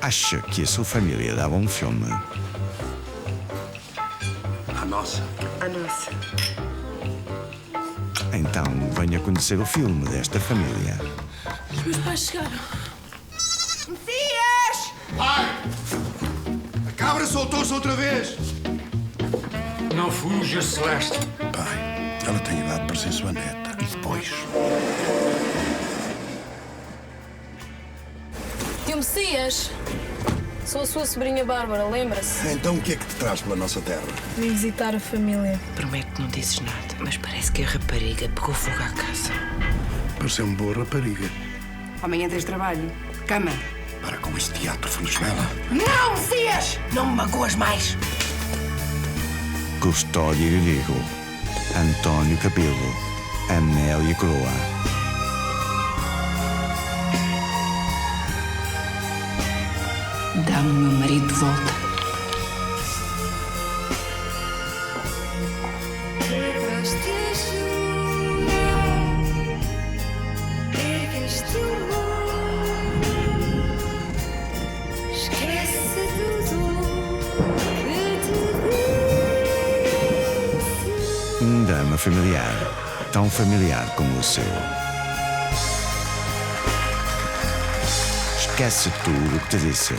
Acha que a sua família dava um filme? A nossa. A nossa. Então venha conhecer o filme desta família. Os meus pais chegaram. Messias! Pai! A cabra soltou-se outra vez! Não fuja, Celeste. Pai, ela tem idade para ser sua neta. E depois? Tio Messias! Sou a sua sobrinha Bárbara, lembra-se? Então o que é que te traz pela nossa terra? Vim visitar a família. Prometo que não dizes nada, mas parece que a rapariga pegou fogo à casa. Pareceu-me boa rapariga. Amanhã tens trabalho. Cama. Para com esse teatro, Felisbela. Não, Messias! Não me magoas mais. Custódio Grego, António Capelo, Amélia Coroa. Dá-me o meu marido de volta. Um drama familiar, tão familiar como o seu. Esquece tudo o que te disse.